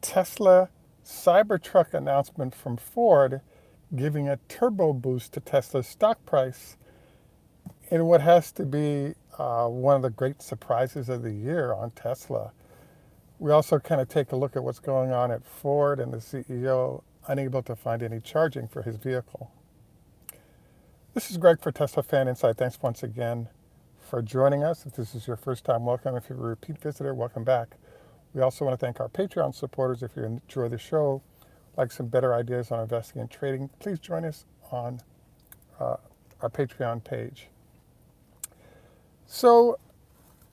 Tesla Cybertruck announcement from Ford giving a turbo boost to Tesla's stock price in what has to be one of the great surprises of the year on Tesla. We also kind of take a look at what's going on at Ford and the CEO unable to find any charging for his vehicle. This is Greg for Teslafaninsight. Thanks once again for joining us. If this is your first time, welcome. If you're a repeat visitor, welcome back. We also want to thank our Patreon supporters. If you enjoy the show, like some better ideas on investing and trading, please join us on our Patreon page. So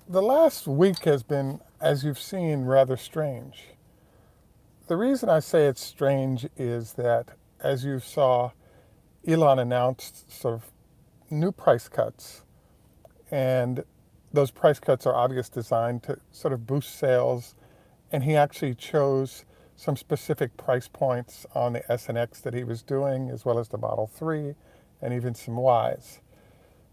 the last week has been, as you've seen, rather strange. The reason I say it's strange is that, as you saw, Elon announced sort of new price cuts, and those price cuts are obviously designed to sort of boost sales, and he actually chose some specific price points on the S and X that he was doing, as well as the Model 3 and even some Ys.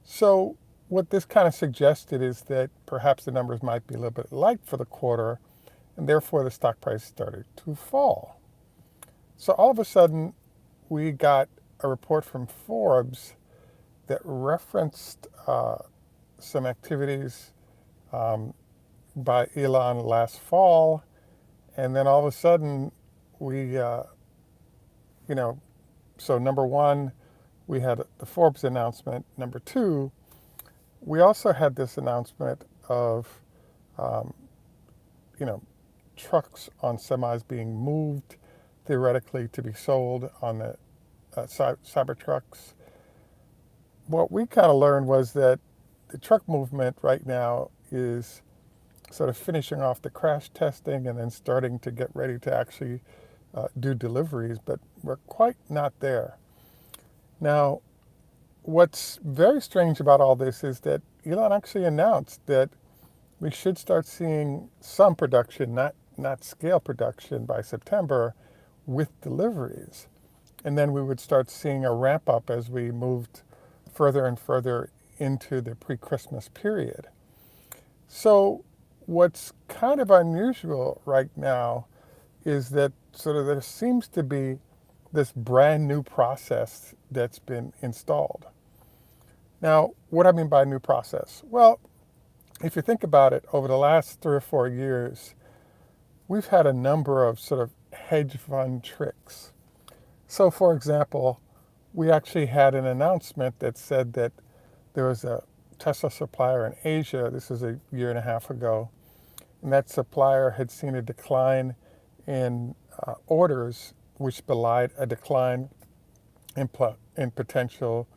So what this kind of suggested is that perhaps the numbers might be a little bit light for the quarter, and therefore the stock price started to fall. So all of a sudden, we got a report from Forbes that referenced some activities by Elon last fall, and then all of a sudden we, so number one, we had the Forbes announcement. Number two, we also had this announcement of, trucks on semis being moved theoretically to be sold on the Cybertrucks. What we kind of learned was that the truck movement right now is sort of finishing off the crash testing and then starting to get ready to actually do deliveries, but we're quite not there. Now, what's very strange about all this is that Elon actually announced that we should start seeing some production, not scale production, by September with deliveries. And then we would start seeing a ramp up as we moved further and further into the pre-Christmas period. So what's kind of unusual right now is that sort of there seems to be this brand new process that's been installed. Now, what do I mean by new process? Well, if you think about it, over the last 3 or 4 years, we've had a number of sort of hedge fund tricks. So, for example, we actually had an announcement that said that there was a Tesla supplier in Asia, this is a year and a half ago, and that supplier had seen a decline in orders, which belied a decline in potential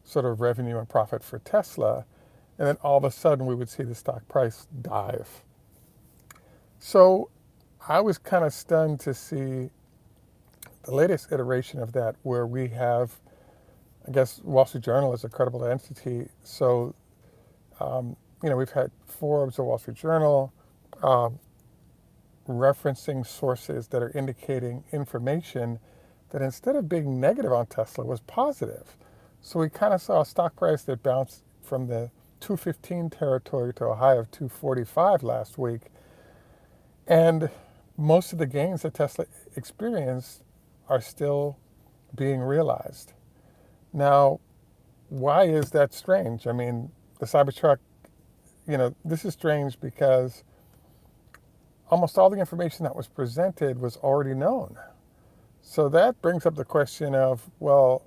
sort of revenue and profit for Tesla. And then all of a sudden we would see the stock price dive. So I was kind of stunned to see the latest iteration of that, where we have, I guess, Wall Street Journal is a credible entity. So, we've had Forbes, the Wall Street Journal, referencing sources that are indicating information that, instead of being negative on Tesla, was positive. So we kind of saw a stock price that bounced from the 215 territory to a high of 245 last week. And most of the gains that Tesla experienced are still being realized. Now, why is that strange? I mean, the Cybertruck, this is strange because almost all the information that was presented was already known. So that brings up the question of, well,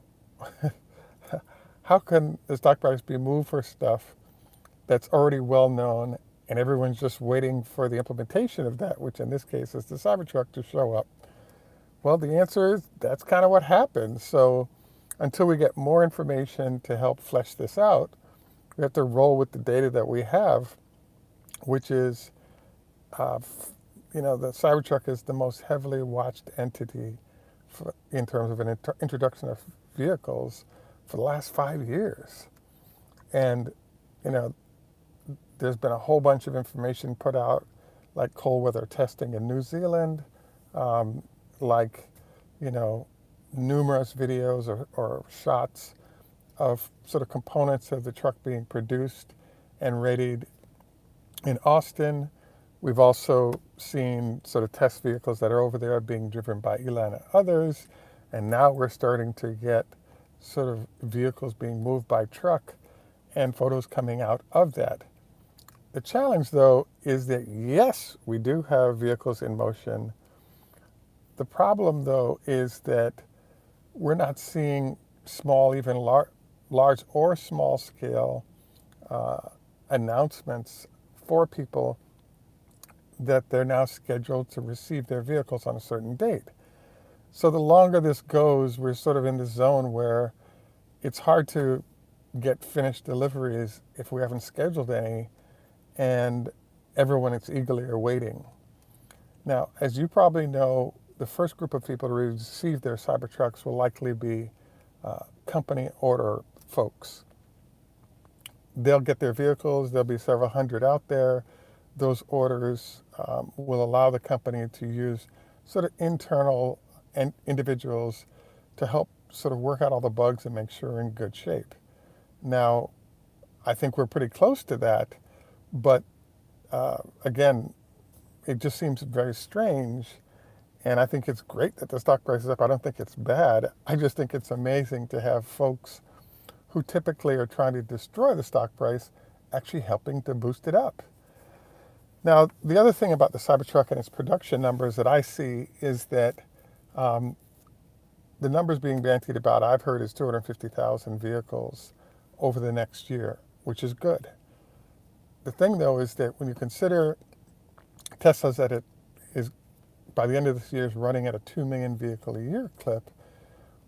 how can the stock price be moved for stuff that's already well known and everyone's just waiting for the implementation of that, which in this case is the Cybertruck, to show up? Well, the answer is that's kind of what happened. So until we get more information to help flesh this out, we have to roll with the data that we have, which is, the Cybertruck is the most heavily watched entity in terms of an introduction of vehicles for the last 5 years. And, there's been a whole bunch of information put out, like cold weather testing in New Zealand, numerous videos or shots of sort of components of the truck being produced and readied in Austin. We've also seen sort of test vehicles that are over there being driven by Elon and others, and now we're starting to get sort of vehicles being moved by truck and photos coming out of that. The challenge, though, is that yes, we do have vehicles in motion. The problem, though, is that we're not seeing small, even large or small scale announcements for people that they're now scheduled to receive their vehicles on a certain date. So the longer this goes, we're sort of in the zone where it's hard to get finished deliveries if we haven't scheduled any, and everyone is eagerly awaiting. Now, as you probably know, the first group of people to receive their Cybertrucks will likely be company order folks. They'll get their vehicles, there'll be several hundred out there. Those orders will allow the company to use sort of internal and individuals to help sort of work out all the bugs and make sure we're in good shape. Now, I think we're pretty close to that, but again, it just seems very strange. And I think it's great that the stock price is up. I don't think it's bad. I just think it's amazing to have folks who typically are trying to destroy the stock price actually helping to boost it up. Now, the other thing about the Cybertruck and its production numbers that I see is that the numbers being bandied about, I've heard, is 250,000 vehicles over the next year, which is good. The thing, though, is that when you consider Tesla's that it is, by the end of this year, is running at a 2 million vehicle a year clip,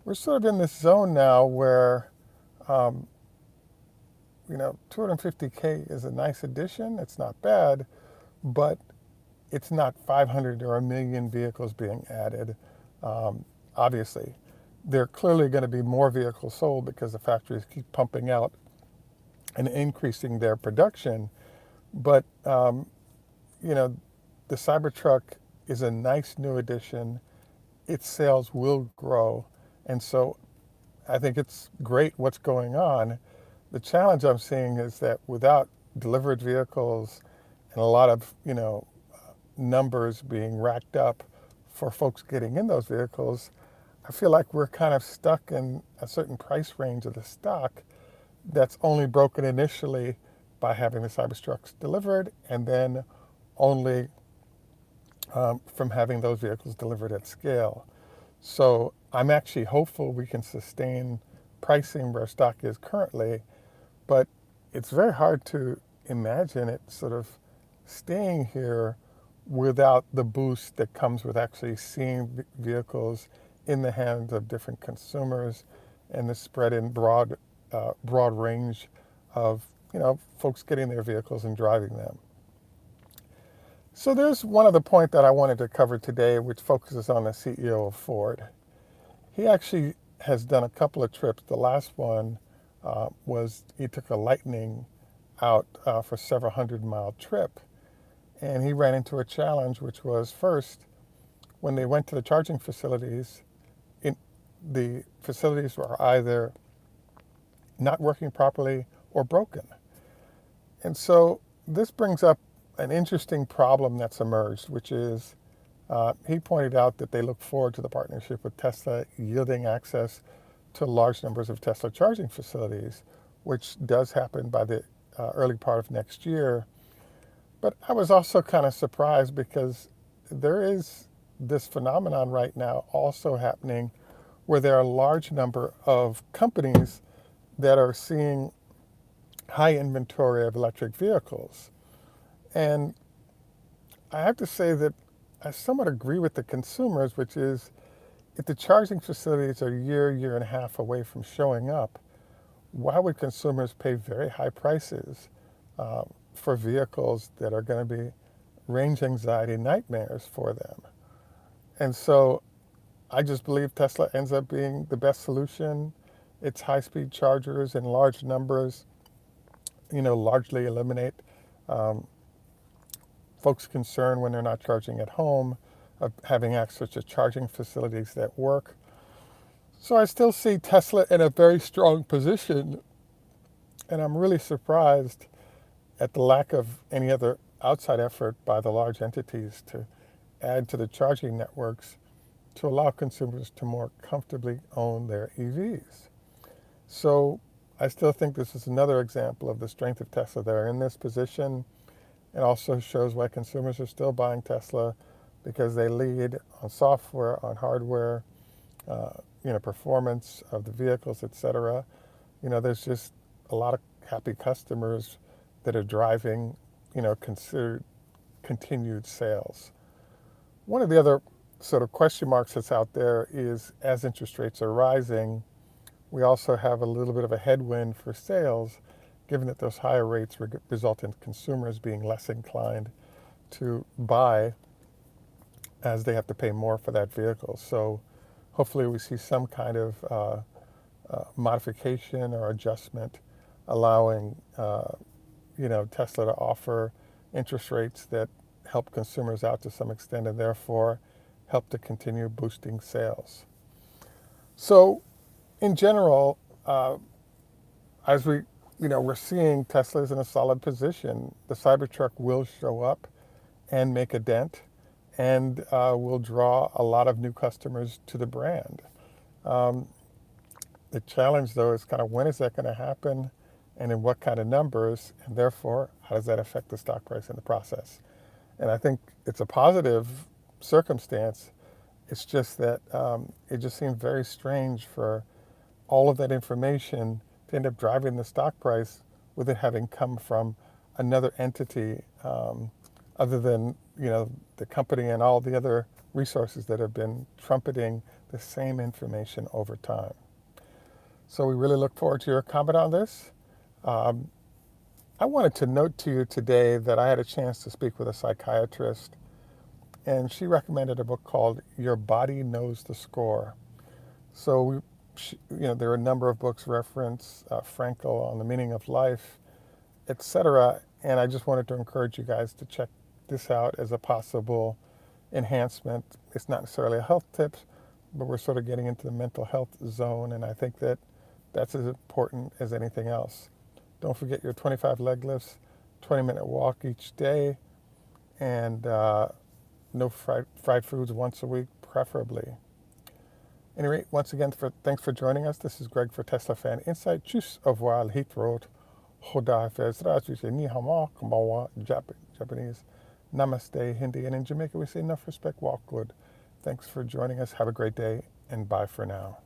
we're sort of in this zone now where, 250K is a nice addition. It's not bad, but it's not 500 or a million vehicles being added. Obviously, there are clearly going to be more vehicles sold because the factories keep pumping out and increasing their production. But, the Cybertruck is a nice new addition. Its sales will grow. And so I think it's great what's going on. The challenge I'm seeing is that without delivered vehicles and a lot of, numbers being racked up for folks getting in those vehicles, I feel like we're kind of stuck in a certain price range of the stock that's only broken initially by having the Cybertrucks delivered and then only from having those vehicles delivered at scale. So I'm actually hopeful we can sustain pricing where stock is currently, but it's very hard to imagine it sort of staying here without the boost that comes with actually seeing vehicles in the hands of different consumers and the spread in broad range of folks getting their vehicles and driving them. So there's one other point that I wanted to cover today, which focuses on the CEO of Ford. He actually has done a couple of trips. The last one was he took a Lightning out for several 100-mile trip. And he ran into a challenge, which was first, when they went to the charging facilities, the facilities were either not working properly or broken. And so this brings up an interesting problem that's emerged, which is he pointed out that they look forward to the partnership with Tesla yielding access to large numbers of Tesla charging facilities, which does happen by the early part of next year. But I was also kind of surprised because there is this phenomenon right now also happening where there are a large number of companies that are seeing high inventory of electric vehicles. And I have to say that I somewhat agree with the consumers, which is if the charging facilities are a year and a half away from showing up, why would consumers pay very high prices for vehicles that are going to be range anxiety nightmares for them? And so I just believe Tesla ends up being the best solution. Its high-speed chargers in large numbers, largely eliminate folks' concern when they're not charging at home, of having access to charging facilities that work. So I still see Tesla in a very strong position, and I'm really surprised at the lack of any other outside effort by the large entities to add to the charging networks to allow consumers to more comfortably own their EVs. So I still think this is another example of the strength of Tesla. They're in this position. It also shows why consumers are still buying Tesla, because they lead on software, on hardware, performance of the vehicles, etc. There's just a lot of happy customers that are driving, considered continued sales. One of the other sort of question marks that's out there is, as interest rates are rising, we also have a little bit of a headwind for sales, given that those higher rates result in consumers being less inclined to buy as they have to pay more for that vehicle. So hopefully we see some kind of modification or adjustment allowing Tesla to offer interest rates that help consumers out to some extent and therefore help to continue boosting sales. So in general, as we're seeing Tesla's in a solid position. The Cybertruck will show up and make a dent and will draw a lot of new customers to the brand. The challenge, though, is kind of when is that going to happen and in what kind of numbers, and therefore, how does that affect the stock price in the process? And I think it's a positive circumstance. It's just that it just seems very strange for all of that information to end up driving the stock price with it having come from another entity other than the company and all the other resources that have been trumpeting the same information over time. So we really look forward to your comment on this. I wanted to note to you today that I had a chance to speak with a psychiatrist, and she recommended a book called Your Body Knows the Score. So there are a number of books reference Frankl on the meaning of life, etc. And I just wanted to encourage you guys to check this out as a possible enhancement. It's not necessarily a health tip, but we're sort of getting into the mental health zone, and I think that that's as important as anything else. Don't forget your 25 leg lifts, 20-minute walk each day, and no fried foods once a week, preferably. Anyway, once again, thanks for joining us. This is Greg for Teslafaninsight. Tschüss, au revoir, Hitrot, Hoda, Fezraj, Ni Hama, Kambawa, Japanese, Namaste, Hindi, and in Jamaica we say enough respect, walk good. Thanks for joining us. Have a great day, and bye for now.